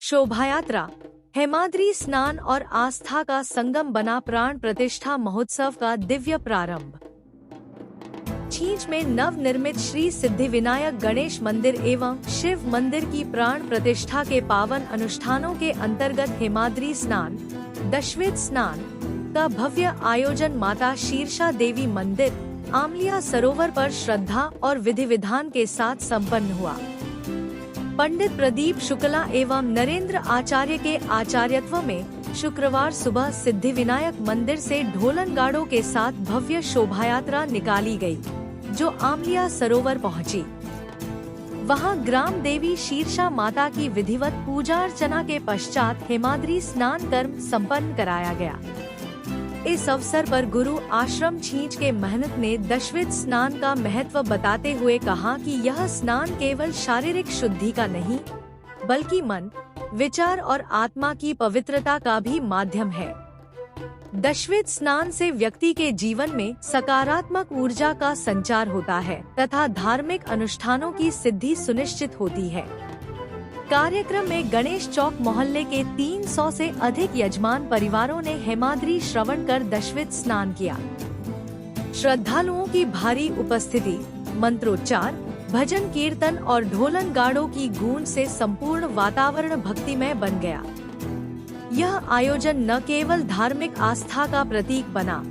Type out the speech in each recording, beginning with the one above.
शोभायात्रा, हेमाद्री स्नान और आस्था का संगम बना प्राण प्रतिष्ठा महोत्सव का दिव्य प्रारंभ। छींच में नव निर्मित श्री सिद्धिविनायक गणेश मंदिर एवं शिव मंदिर की प्राण प्रतिष्ठा के पावन अनुष्ठानों के अंतर्गत हेमाद्री स्नान, दशविध स्नान का भव्य आयोजन माता शीर्षा देवी मंदिर, आमलिया सरोवर पर श्रद्धा और विधि विधान के साथ संपन्न हुआ। पंडित प्रदीप शुक्ला एवं नरेंद्र आचार्य के आचार्यत्व में शुक्रवार सुबह सिद्धिविनायक मंदिर से ढोलन गाड़ों के साथ भव्य शोभायात्रा निकाली गई, जो आमलिया सरोवर पहुंची। वहां ग्राम देवी शीर्षा माता की विधिवत पूजा अर्चना के पश्चात हेमाद्री स्नान कर्म संपन्न कराया गया। इस अवसर पर गुरु आश्रम छींच के महंत ने दशविध स्नान का महत्व बताते हुए कहा कि यह स्नान केवल शारीरिक शुद्धि का नहीं, बल्कि मन, विचार और आत्मा की पवित्रता का भी माध्यम है। दशविध स्नान से व्यक्ति के जीवन में सकारात्मक ऊर्जा का संचार होता है तथा धार्मिक अनुष्ठानों की सिद्धि सुनिश्चित होती है। कार्यक्रम में गणेश चौक मोहल्ले के 300 से अधिक यजमान परिवारों ने हेमाद्री श्रवण कर दशविध स्नान किया। श्रद्धालुओं की भारी उपस्थिति, मंत्रोच्चार, भजन कीर्तन और ढोलन गाड़ों की गूंज से संपूर्ण वातावरण भक्तिमय बन गया। यह आयोजन न केवल धार्मिक आस्था का प्रतीक बना,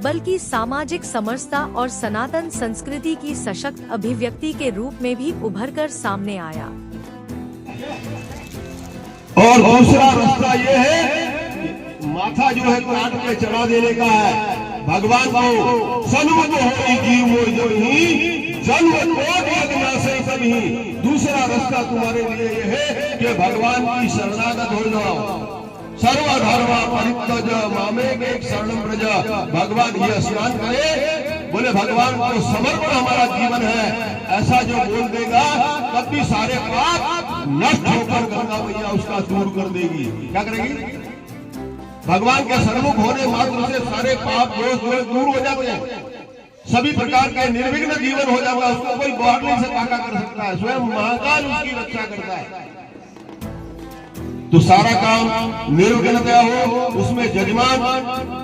बल्कि सामाजिक समरसता और सनातन संस्कृति की सशक्त अभिव्यक्ति के रूप में भी उभरकर सामने आया। और दूसरा रास्ता ये है, माथा जो है काट के चढ़ा देने का है। भगवान को सन्मुख होई जीव मोर जबहि, जन्म कोटि यज्ञ से कभी। दूसरा रास्ता तुम्हारे लिए ये है कि भगवान की शरणागत हो जाओ। सर्वधर्म परित्यज मामेक शरणं व्रज। भगवान ये स्नान करे, बोले भगवान को समर्पण हमारा जीवन है, ऐसा जो बोल देगा तब भी सारे पाप नष्ट होकर गंगा मैया उसका दूर कर देगी। क्या करेगी? भगवान के सन्मुख होने मात्र से सारे पाप दोष दूर हो जाते हैं। सभी प्रकार के निर्विघ्न जीवन हो जाता है। उसको कोई बाहर नहीं से ताका कर सकता है। स्वयं महाकाल उसकी रक्षा करता है। तो सारा काम निर्विघ्नता हो, उसमें जजमान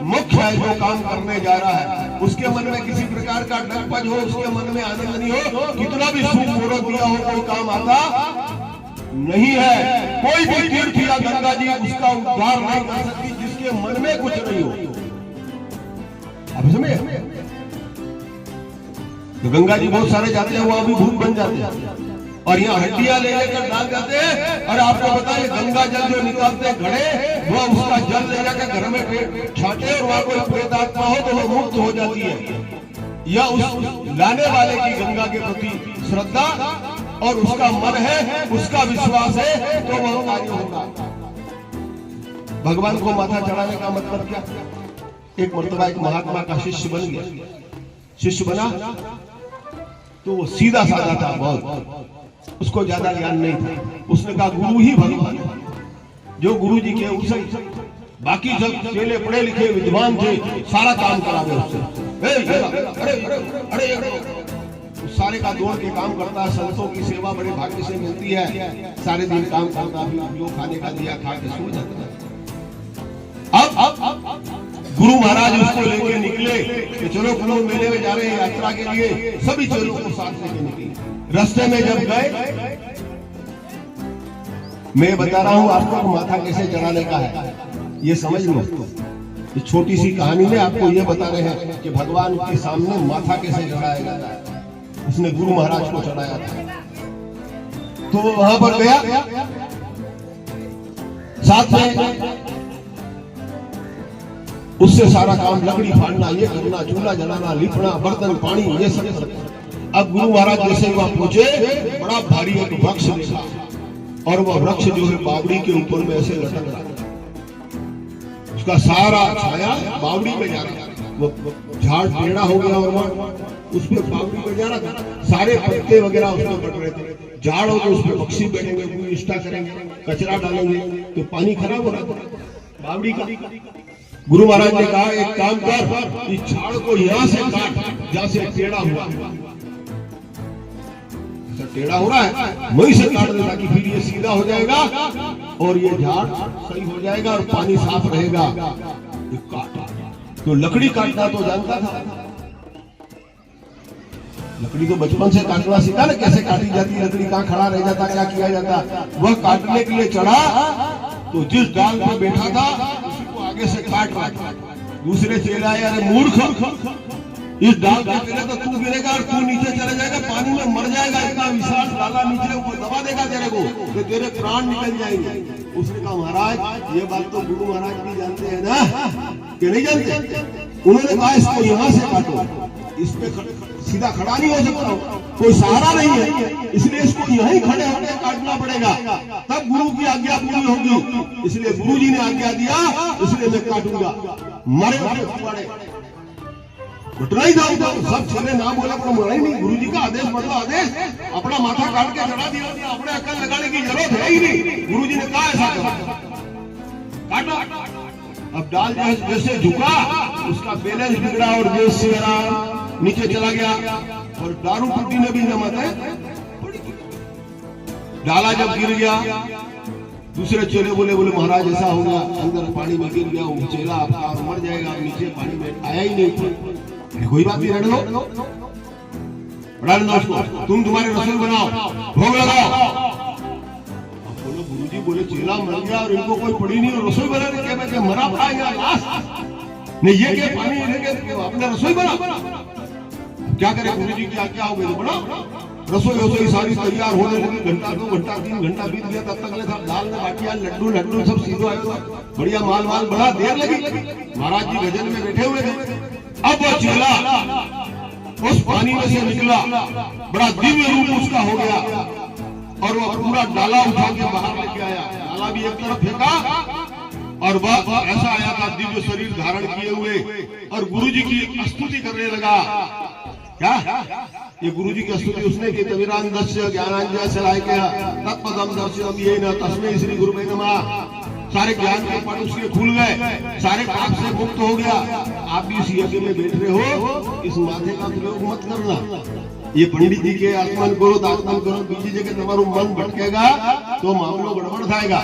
मुख्य है जो काम करने जा रहा है। उसके मन में किसी प्रकार का डरपज हो, उसके मन में आनंद नहीं हो, कितना भी शुभ मुहूर्त दिया हो कोई काम आता नहीं है। कोई भी तीर्थ या गंगा जी उसका उद्धार नहीं कर सकती जिसके मन में कुछ नहीं हो। अब समझे? तो गंगा जी बहुत सारे जाते हैं, वहां भी भूत बन जाते हैं और यहाँ हड्डियां ले लेकर डाल जाते हैं। और आपको बताए गंगा जल जो निकालते हैं घड़े, वो उसका जल ले जाकर घर में छाटे और वहां कोई प्रेत आत्मा हो तो वो मुक्त हो जाती है। या उस लाने वाले की गंगा के प्रति श्रद्धा और उसका मन है, उसका विश्वास है, तो वह कार्य होगा। भगवान को माथा चढ़ाने का मतलब क्या? एक मर्तबा एक महात्मा का शिष्य बन गया। शिष्य बना तो वो सीधा साधा था बहुत, उसको ज्यादा ज्ञान नहीं था। उसने कहा गुरु ही भगवान है, जो गुरु जी के उसे बाकी सब चेले पढ़े लिखे विद्वान थे, सारा काम करावे उससे। अरे सारे का दौड़ के काम करता है। संतों की सेवा बड़े भाग्य से मिलती है। सारे दिन काम करता, जो खाने का दिया खा के सो जाता है। अब गुरु महाराज उसको लेके निकले कि चलो कुल्लू मेले में जा रहे हैं यात्रा के लिए। सभी चेलों को साथ लेके निकले। रास्ते में जब गए, मैं बता रहा हूं आपको माथा कैसे चढ़ाने का है, ये समझ लो। ये छोटी सी कहानी में आपको ये बता रहे हैं कि भगवान के सामने माथा कैसे चढ़ाया जाता है। उसने गुरु महाराज को चढ़ाया था। तो वो वहां पर गया, साथ में उससे सारा काम, लकड़ी फाड़ना, ये करना, चूल्हा जलाना, लिपना, बर्तन, पानी, ये सब। अब गुरु महाराज जैसे वहां पहुंचे, बड़ा भारी एक वृक्ष दिखा और वह वृक्ष जो है बावड़ी के ऊपर में ऐसे लटक रहा, उसका सारा छाया बावड़ी में जा रहा। वो झाड़ टेढ़ा हो गया और उस पर बावड़ी में जा रहा था। सारे पत्ते वगैरह उसमें पड़ रहे थे। झाड़ हो तो उसमें पक्षी बैठेंगे, कोई निष्ठा करेंगे, कचरा डालेंगे तो पानी खराब हो रहा था बावड़ी का। गुरु महाराज ने कहा एक काम कर, इस झाड़ को यहां से काट जहां से टेढ़ा हुआ। टेढ़ा हो रहा है, वहीं से काट देना कि फिर ये सीधा हो जाएगा और ये झाड़ सही हो जाएगा और पानी साफ रहेगा। ये काटा तो लकड़ी काटना तो जानता था, लकड़ी तो बचपन से काटना सीखा ना, कैसे काटी जाती है लकड़ी, कहाँ खड़ा रह जाता, क्या किया जाता। वह काटने के लिए चढ़ा तो जिस डाल पे बैठा था उसी को आगे से काट रहा। दूसरे चेला आए, अरे मूर्ख, इस डाल पे गिरे तो तू गिरेगा और तू नीचे चले जाएगा, पानी में मर जाएगा, इतना विशाल डाला नीचे ऊपर दबा देगा तेरे को, तो तेरे प्राण निकल जाएंगे। उसने कहा महाराज ये बात तो गुरु महाराज भी जानते हैं ना, कि नहीं जानते। उन्होंने कहा इसको यहाँ से काटो, इस पे सीधा खड़ा नहीं हो सकता, कोई सहारा नहीं है, इसलिए इसको यहीं खड़े होकर काटना पड़ेगा, तब गुरु की आज्ञा पूरी होगी। इसलिए गुरु जी ने आज्ञा दिया, इसलिए मैं काटूंगा। मरे पड़े घुटना ही था, सब चले ना बोले पर मरा ही नहीं। गुरु जी का आदेश मतलब आदेश, अपना माथा काट के चढ़ा दिया, अपने अक्ल लगाने की जरूरत है ही नहीं। गुरु जी ने कहा ऐसा करो, काटा। अब डाल जैसे झुका उसका बैलेंस बिगड़ा और देश से नीचे चला गया और दारू टूटी ने भी हिम्मत है। डाला जब गिर गया, दूसरे चेले बोले महाराज ऐसा हो गया, अंदर पानी में गिर गया, वो चेला आपका मर जाएगा, नीचे पानी में आया ही नहीं। कोई बात नहीं, रहने दो उसको, तुम तुम्हारे रसोई बनाओ, भोग लगाओ। बोलो गुरुजी बोले चेला मर गया और इनको कोई पड़ी नहीं और रसोई बनाने के मरा पड़ा है लाश नहीं, ये क्या पानी लेके अपने रसोई बना, क्या करे गुरु जी की आज्ञा हो गई तो बना। रसोई सारी तैयार होने लगी, घंटा 2 घंटा 3 घंटा बीत गया, तब तक सब दाल में बाटियां लड्डू सब सीधो आया, बढ़िया माल बड़ा देर लगी। महाराज जी भजन में बैठे हुए थे। अब वह चेला उस पानी में से निकला, बड़ा दिव्य रूप उसका हो गया और वह पूरा डाला उठा के बाहर लेके आया। डाला भी एक तरफ फेंका और वह ऐसा आया था दिव्य शरीर धारण किए हुए और गुरु जी की स्तुति करने लगा। क्या ये गुरु जी की स्तुति उसने की, तविरांदस्य ज्ञानांजय सलायकया तत्पदम दर्शनम ये न तस्मै श्री गुरुवे नमः। सारे ज्ञान के पट उसके खुल गए, सारे पाप से मुक्त हो गया। आप भी इस यज्ञ में बैठ रहे हो, इस माथे का प्रयोग मत करना। ये पंडित जी के आत्मन करो दात्मन करो, बीजी जगह तुम्हारा मन भटकेगा तो मामलो गड़बड़ जाएगा।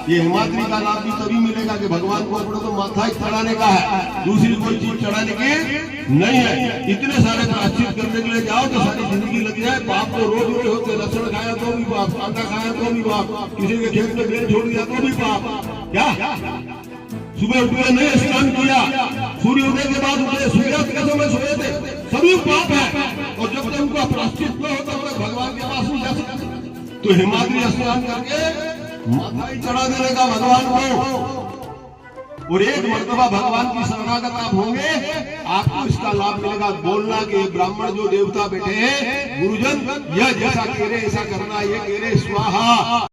ये हिमाद्री का लाभ भी तभी मिलेगा कि भगवान को अपना तो माथा ही चढ़ाने का है, दूसरी कोई चीज चढ़ाने की नहीं है। इतने सारे प्रायश्चित करने के लिए जाओ तो सारी जिंदगी लग जाए। पाप तो रोज होते, लहसुन खाया तो भी पाप, कांदा खाया तो भी पाप, किसी के खेत में बेल छोड़ दिया तो भी पाप। क्या सुबह उठे नहीं स्नान किया, सूर्योदय के बाद उठे, सूर्यास्त के समय सोए थे, सभी पाप है। और जब तक उनका प्रायश्चित न होता है भगवान के पास नहीं जा सकते। तो हिमाद्री स्नान करके माथा ही चढ़ा देने का भगवान को, और एक मर्तबा भगवान की शरणागत आप होंगे, आपको इसका लाभ मिलेगा। बोलना कि ब्राह्मण जो देवता बैठे हैं, गुरुजन यह जैसा कह रहे ऐसा करना, ये कह रहे स्वाहा।